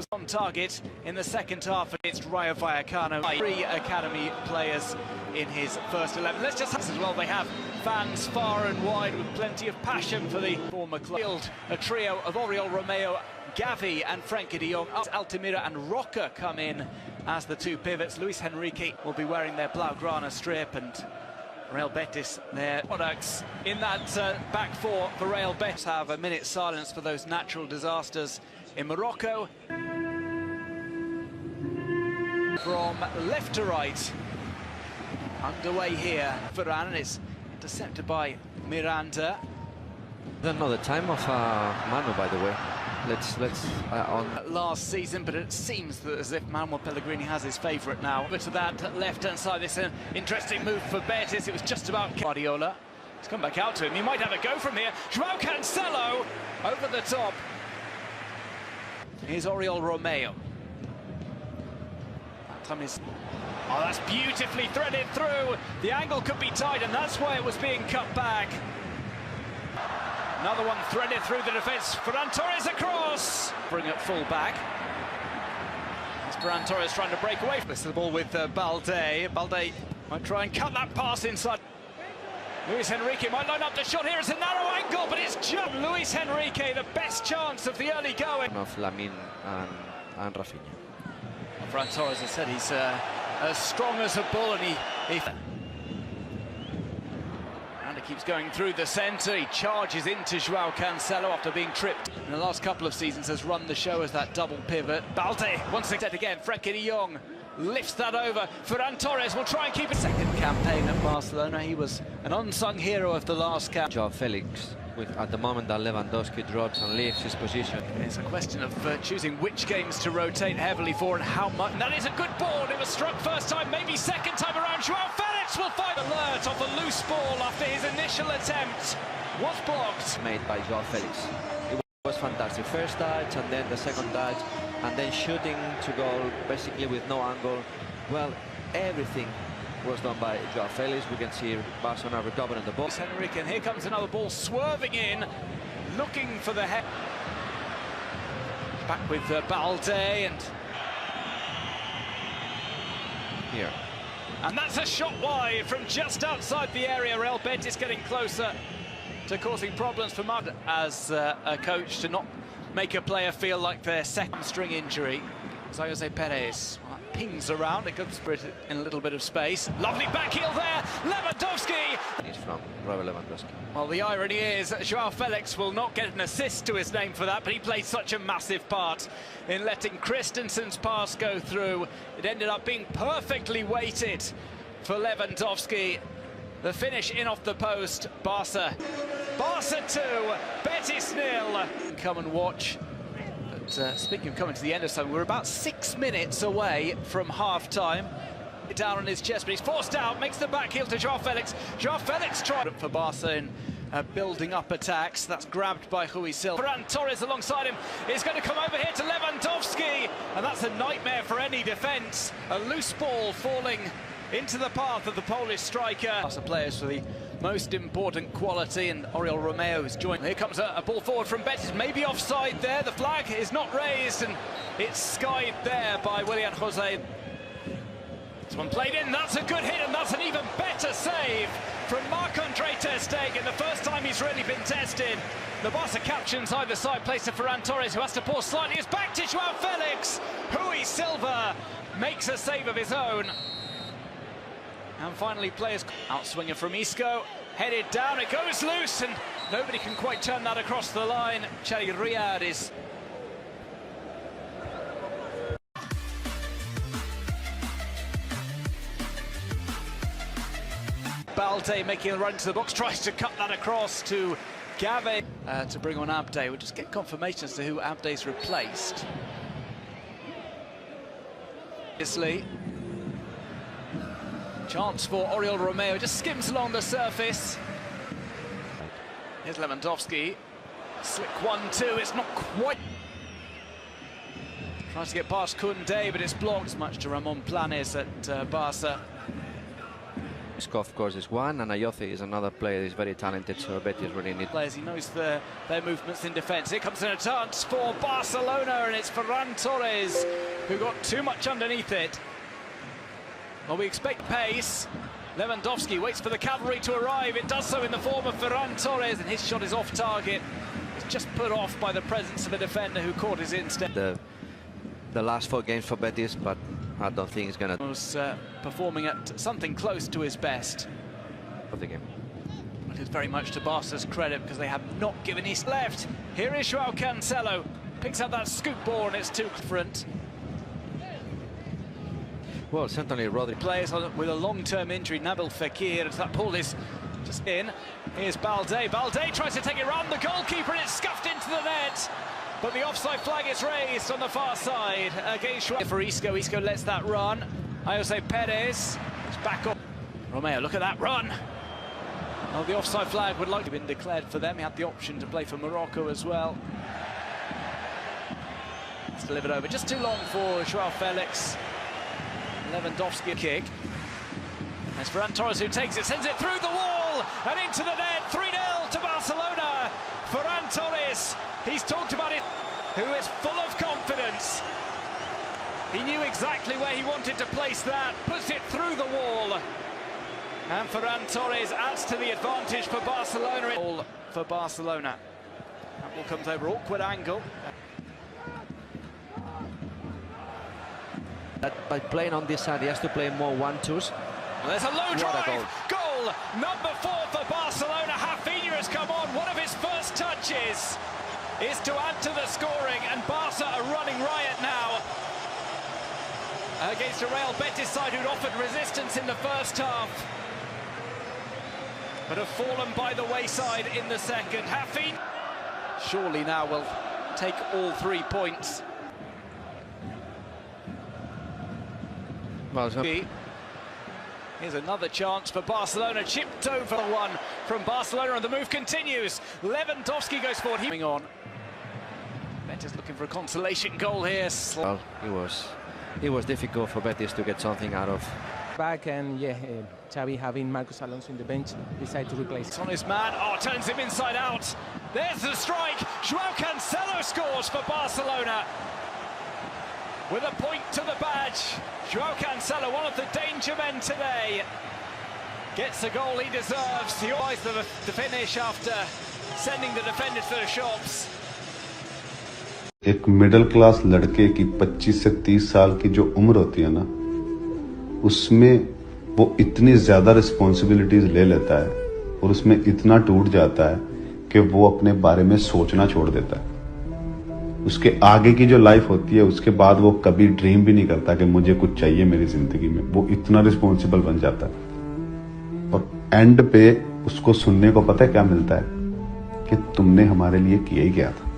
was on target in the second half against Rayo Vallecano. 3 academy players in his first 11. Let's just as well, they have fans far and wide with plenty of passion for the former club. A trio of Oriol Romeo, Gavi and Frenkie de Jong. Altamira and Roca come in as the 2 pivots. Luis Enrique will be wearing their Blaugrana strip, and Real Betis, their products in that back 4 for Real Betis. Have a minute's silence for those natural disasters in Morocco. From left to right, underway here. Varane, and it's intercepted by Miranda. Don't know the time of Manu, by the way. Let's on last season, but it seems that as if Manuel Pellegrini has his favourite now. Over to that left-hand side, this an interesting move for Betis. It was just about Guardiola. He's come back out to him. He might have a go from here. João Cancelo over the top. Here's Oriol Romeo. That time is... Oh, that's beautifully threaded through. The angle could be tight, and that's why it was being cut back. Another one threaded through the defence. Ferran Torres across. Bring it full back. As Ferran Torres trying to break away. This is the ball with Balde. Balde might try and cut that pass inside. Luis Enrique might line up the shot here. It's a narrow angle, but it's just Luis Enrique, the best chance of the early going. Of Lamine and Rafinha. Ferran Torres, as I said, he's as strong as a bull, and he keeps going through the centre. He charges into João Cancelo after being tripped in the last couple of seasons, has run the show as that double pivot. Balde once again, Frenkie de Jong lifts that over. Ferran Torres will try and keep it. Second campaign at Barcelona, he was an unsung hero of the last camp. João Felix, at the moment that Lewandowski drops and leaves his position. It's a question of choosing which games to rotate heavily for and how much. And that is a good ball. It was struck first time, maybe second time around. João Felix will find alert off a loose ball after his initial attempt was blocked. Made by João Felix. It was fantastic. First touch and then the second touch, and then shooting to goal basically with no angle. Well, everything was done by João Felix. We can see Barcelona recovering the ball. Enrique, and here comes another ball swerving in, looking for the head. Back with Balde, and here. And that's a shot wide from just outside the area. Real Betis getting closer to causing problems for Mud as a coach to not make a player feel like their second string injury. Jose Perez pings around, it could spread it in a little bit of space. Lovely back heel there, Lewandowski! He's from Robert Lewandowski. Well, the irony is João Felix will not get an assist to his name for that, but he played such a massive part in letting Christensen's pass go through. It ended up being perfectly weighted for Lewandowski. The finish in off the post, Barca 2, Betis 0. Come and watch. Speaking of coming to the end of something, we're about 6 minutes away from half-time. Down on his chest, but he's forced out, makes the back heel to João Felix. João Felix tried for Barca in building up attacks. That's grabbed by Rui Silva. Ferran Torres alongside him is going to come over here to Lewandowski, and that's a nightmare for any defence. A loose ball falling into the path of the Polish striker. Barca players for the most important quality, and Oriol Romeo is joined. Here comes a ball forward from Betis, maybe offside there. The flag is not raised, and it's skied there by Willian Jose. This one played in, that's a good hit, and that's an even better save from Marc-Andre ter Stegen, the first time he's really been tested. The Barca captions either side, plays to Ferran Torres, who has to pause slightly. It's back to João Felix. Rui Silva makes a save of his own. And finally, players outswinger from Isco, headed down, it goes loose, and nobody can quite turn that across the line. Chari Riyad is... Balde making a run to the box, tries to cut that across to Gavi to bring on Abde. We'll just get confirmation as to who Abde's replaced. Obviously, chance for Oriol Romeo, just skims along the surface. Here's Lewandowski. Slick 1-2, it's not quite. Tries to get past Koundé, but it's blocked, much to Ramon Planes at Barca. Of course, is one, and Ayothi is another player that is very talented, so Betis really need players. He knows their movements in defence. Here comes an chance for Barcelona, and it's Ferran Torres who got too much underneath it. Well, we expect pace. Lewandowski waits for the cavalry to arrive. It does so in the form of Ferran Torres, and his shot is off target. It's just put off by the presence of a defender who caught his instinct. The last 4 games for Betis, but I don't think he's going to... Was performing at something close to his best. of the game. It is very much to Barca's credit because they have not given his left. Here is Joao Cancelo. Picks up that scoop ball and it's too different. Well, certainly Rodri. Players with a long-term injury, Nabil Fekir, as that ball is just in. Here's Balde. Balde tries to take it round the goalkeeper and it's scuffed into the net. But the offside flag is raised on the far side against for Isco. Isco lets that run. Jose Perez is back up. Romeo, look at that run. Well, the offside flag would like to have been declared for them. He had the option to play for Morocco as well. It's delivered over. Just too long for Joao Felix. Lewandowski kick. It's Ferran Torres who takes it, sends it through the wall and into the net. 3-0 to Barcelona. Ferran Torres, he's talked about it, who is full of confidence. He knew exactly where he wanted to place that, puts it through the wall. And Ferran Torres adds to the advantage for Barcelona. All for Barcelona. That ball comes over, awkward angle. By playing on this side, he has to play more 1-2s. Well, there's a low drive. Goal number 4 for Barcelona. Hafidja has come on. One of his first touches is to add to the scoring, and Barca are running riot now against a Real Betis side who'd offered resistance in the first half, but have fallen by the wayside in the second. Hafidja surely now will take all 3 points. Well, here's another chance for Barcelona, chipped over one from Barcelona, and the move continues. Lewandowski goes forward. He's on. Betis looking for a consolation goal here. Well, it was difficult for Betis to get something out of. Back and yeah, Xavi having Marcos Alonso in the bench decided to replace. It's on his man. Oh, turns him inside out. There's the strike. Joao Cancelo scores for Barcelona. With a point to the badge, Joao Cancelo, one of the danger men today, gets the goal he deserves. He always the finish after sending the defenders to the shops. एक middle class लड़के की 25 से 30 साल की जो उम्र होती है ना, उसमें वो इतनी ज्यादा रिस्पॉन्सिबिलिटीज ले लेता है और उसमें इतना टूट जाता है कि वो अपने बारे में सोचना छोड़ देता है. उसके आगे की जो लाइफ होती है, उसके बाद वो कभी ड्रीम भी नहीं करता कि मुझे कुछ चाहिए मेरी जिंदगी में. वो इतना रिस्पॉन्सिबल बन जाता है और एंड पे उसको सुनने को पता है क्या मिलता है कि तुमने हमारे लिए किया ही क्या था.